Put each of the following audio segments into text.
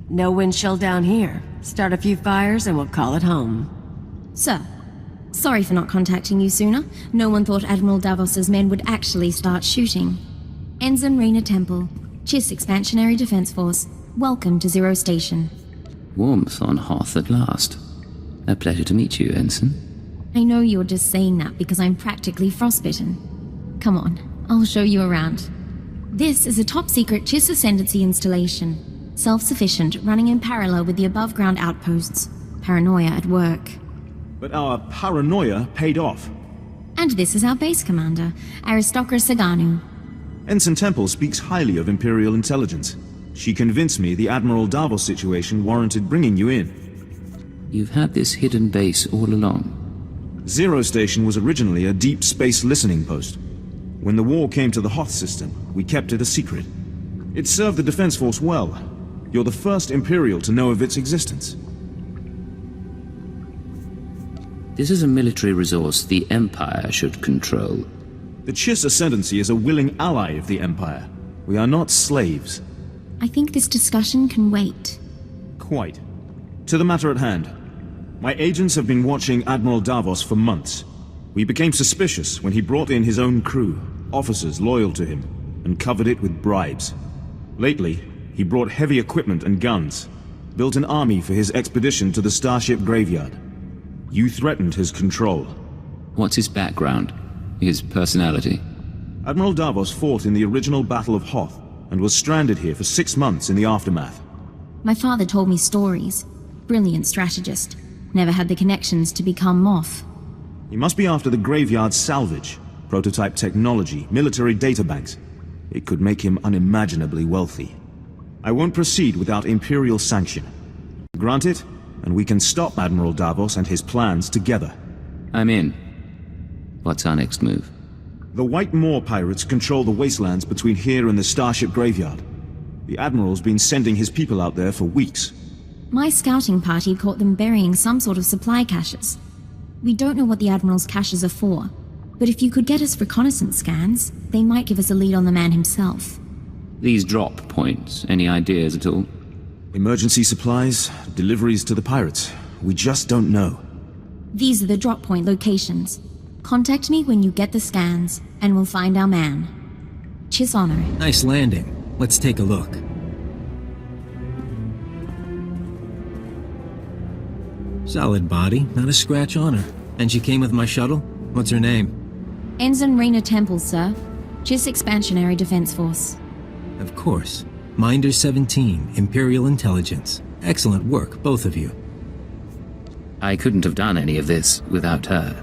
No wind chill down here. Start a few fires and we'll call it home. Sir, sorry for not contacting you sooner. No one thought Admiral Davos's men would actually start shooting. Ensign Reyna Temple, Chiss Expansionary Defense Force. Welcome to Zero Station. Warmth on Hoth at last. A pleasure to meet you, Ensign. I know you're just saying that because I'm practically frostbitten. Come on, I'll show you around. This is a top-secret Chiss Ascendancy installation. Self-sufficient, running in parallel with the above-ground outposts. Paranoia at work. But our paranoia paid off. And this is our base commander, Aristocra Saganu. Ensign Temple speaks highly of Imperial intelligence. She convinced me the Admiral Davos situation warranted bringing you in. You've had this hidden base all along. Zero Station was originally a deep space listening post. When the war came to the Hoth system, we kept it a secret. It served the Defense Force well. You're the first Imperial to know of its existence. This is a military resource the Empire should control. The Chiss Ascendancy is a willing ally of the Empire. We are not slaves. I think this discussion can wait. Quite. To the matter at hand. My agents have been watching Admiral Davos for months. We became suspicious when he brought in his own crew, officers loyal to him, and covered it with bribes. Lately, he brought heavy equipment and guns, built an army for his expedition to the Starship Graveyard. You threatened his control. What's his background? His personality? Admiral Davos fought in the original Battle of Hoth, and was stranded here for 6 months in the aftermath. My father told me stories. Brilliant strategist. Never had the connections to become Moth. He must be after the Graveyard's salvage, prototype technology, military databanks. It could make him unimaginably wealthy. I won't proceed without Imperial sanction. Grant it, and we can stop Admiral Davos and his plans together. I'm in. What's our next move? The White Moor pirates control the wastelands between here and the Starship Graveyard. The Admiral's been sending his people out there for weeks. My scouting party caught them burying some sort of supply caches. We don't know what the Admiral's caches are for, but if you could get us reconnaissance scans, they might give us a lead on the man himself. These drop points, any ideas at all? Emergency supplies, deliveries to the pirates. We just don't know. These are the drop point locations. Contact me when you get the scans, and we'll find our man. Chiss honor. Nice landing. Let's take a look. Solid body, not a scratch on her. And she came with my shuttle? What's her name? Ensign Reyna Temple, sir. Chiss Expansionary Defense Force. Of course. Minder 17, Imperial Intelligence. Excellent work, both of you. I couldn't have done any of this without her.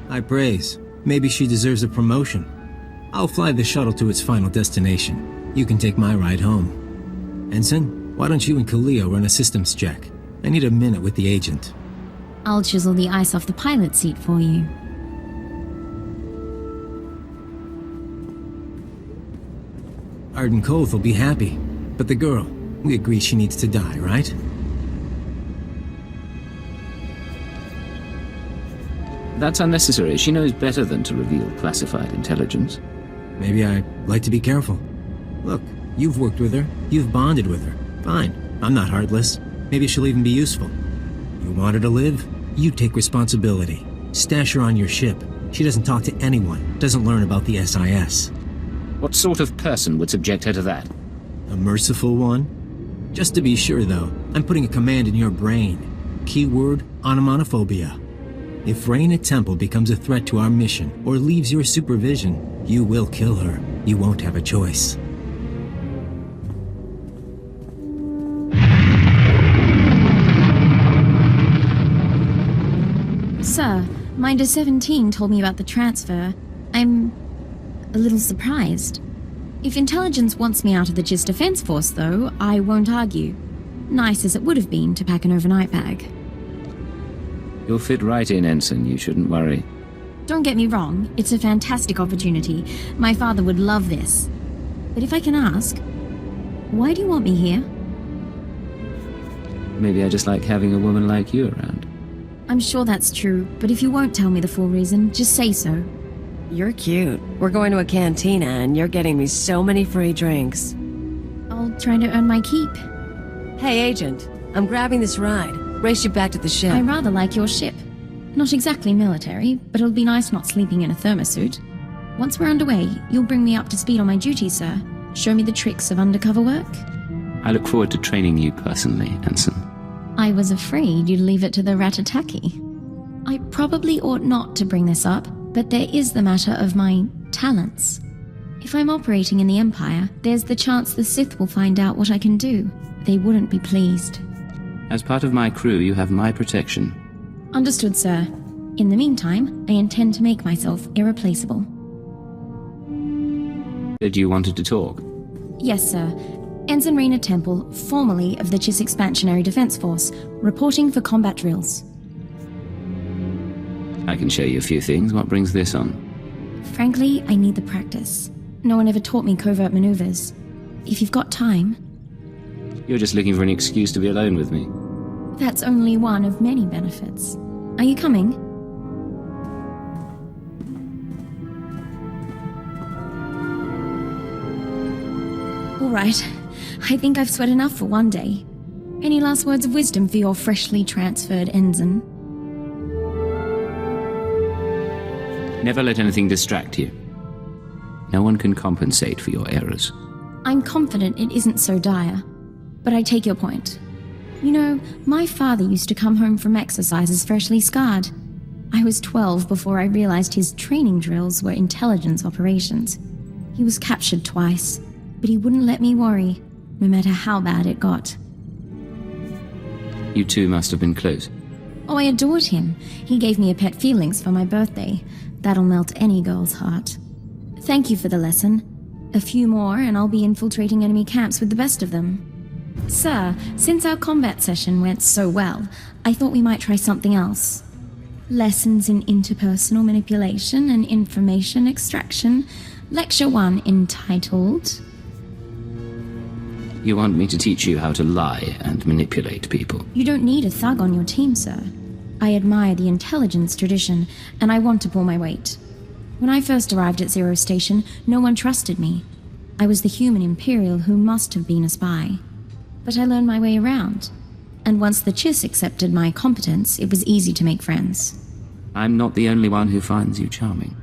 High praise. Maybe she deserves a promotion. I'll fly the shuttle to its final destination. You can take my ride home. Ensign, why don't you and Khalil run a systems check? I need a minute with the agent. I'll chisel the ice off the pilot seat for you. Arden Koth will be happy. But the girl, we agree she needs to die, right? That's unnecessary. She knows better than to reveal classified intelligence. Maybe I'd like to be careful. Look, you've worked with her. You've bonded with her. Fine. I'm not heartless. Maybe she'll even be useful. You want her to live? You take responsibility. Stash her on your ship. She doesn't talk to anyone. Doesn't learn about the SIS. What sort of person would subject her to that? A merciful one? Just to be sure, though, I'm putting a command in your brain. Keyword, onomatophobia. If Reyna Temple becomes a threat to our mission or leaves your supervision, you will kill her. You won't have a choice. Sir, Minder 17 told me about the transfer. I'm a little surprised. If intelligence wants me out of the Chiss Defense Force, though, I won't argue. Nice as it would have been to pack an overnight bag. You'll fit right in, Ensign. You shouldn't worry. Don't get me wrong, it's a fantastic opportunity. My father would love this. But if I can ask, why do you want me here? Maybe I just like having a woman like you around. I'm sure that's true, but if you won't tell me the full reason, just say so. You're cute. We're going to a cantina and you're getting me so many free drinks. I'll try to earn my keep. Hey, Agent. I'm grabbing this ride. Race you back to the ship. I rather like your ship. Not exactly military, but it'll be nice not sleeping in a thermosuit. Once we're underway, you'll bring me up to speed on my duties, sir. Show me the tricks of undercover work. I look forward to training you personally, Ensign. I was afraid you'd leave it to the Ratataki. I probably ought not to bring this up, but there is the matter of my talents. If I'm operating in the Empire, there's the chance the Sith will find out what I can do. They wouldn't be pleased. As part of my crew, you have my protection. Understood, sir. In the meantime, I intend to make myself irreplaceable. Did you wanted to talk? Yes, sir. Ensign Raina Temple, formerly of the Chiss Expansionary Defense Force, reporting for combat drills. I can show you a few things. What brings this on? Frankly, I need the practice. No one ever taught me covert maneuvers. If you've got time... You're just looking for an excuse to be alone with me. That's only one of many benefits. Are you coming? All right. I think I've sweat enough for one day. Any last words of wisdom for your freshly transferred ensign? Never let anything distract you. No one can compensate for your errors. I'm confident it isn't so dire, but I take your point. You know, my father used to come home from exercises freshly scarred. I was 12 before I realized his training drills were intelligence operations. He was captured twice, but he wouldn't let me worry, no matter how bad it got. You two must have been close. Oh, I adored him. He gave me a pet feelings for my birthday. That'll melt any girl's heart. Thank you for the lesson. A few more and I'll be infiltrating enemy camps with the best of them. Sir, since our combat session went so well, I thought we might try something else. Lessons in interpersonal manipulation and information extraction. Lecture 1 entitled... You want me to teach you how to lie and manipulate people? You don't need a thug on your team, sir. I admire the intelligence tradition, and I want to pull my weight. When I first arrived at Zero Station, no one trusted me. I was the human Imperial who must have been a spy. But I learned my way around. And once the Chiss accepted my competence, it was easy to make friends. I'm not the only one who finds you charming.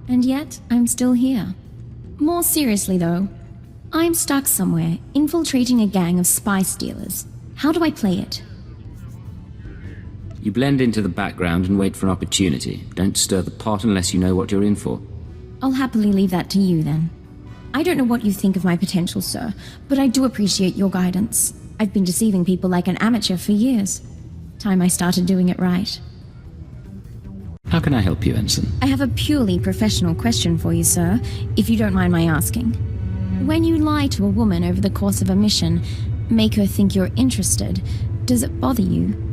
And yet, I'm still here. More seriously, though, I'm stuck somewhere, infiltrating a gang of spy stealers. How do I play it? You blend into the background and wait for an opportunity. Don't stir the pot unless you know what you're in for. I'll happily leave that to you, then. I don't know what you think of my potential, sir, but I do appreciate your guidance. I've been deceiving people like an amateur for years. Time I started doing it right. How can I help you, Ensign? I have a purely professional question for you, sir, if you don't mind my asking. When you lie to a woman over the course of a mission, make her think you're interested, does it bother you?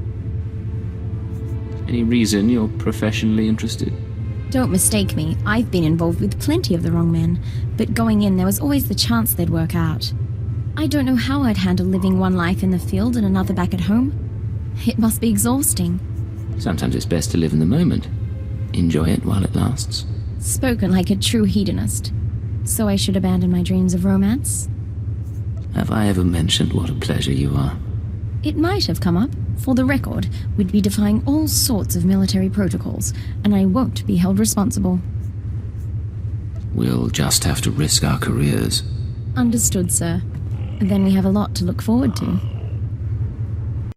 Any reason you're professionally interested? Don't mistake me, I've been involved with plenty of the wrong men, but going in there was always the chance they'd work out. I don't know how I'd handle living one life in the field and another back at home. It must be exhausting. Sometimes it's best to live in the moment. Enjoy it while it lasts. Spoken like a true hedonist. So I should abandon my dreams of romance? Have I ever mentioned what a pleasure you are? It might have come up. For the record, we'd be defying all sorts of military protocols, and I won't be held responsible. We'll just have to risk our careers. Understood, sir. Then we have a lot to look forward to.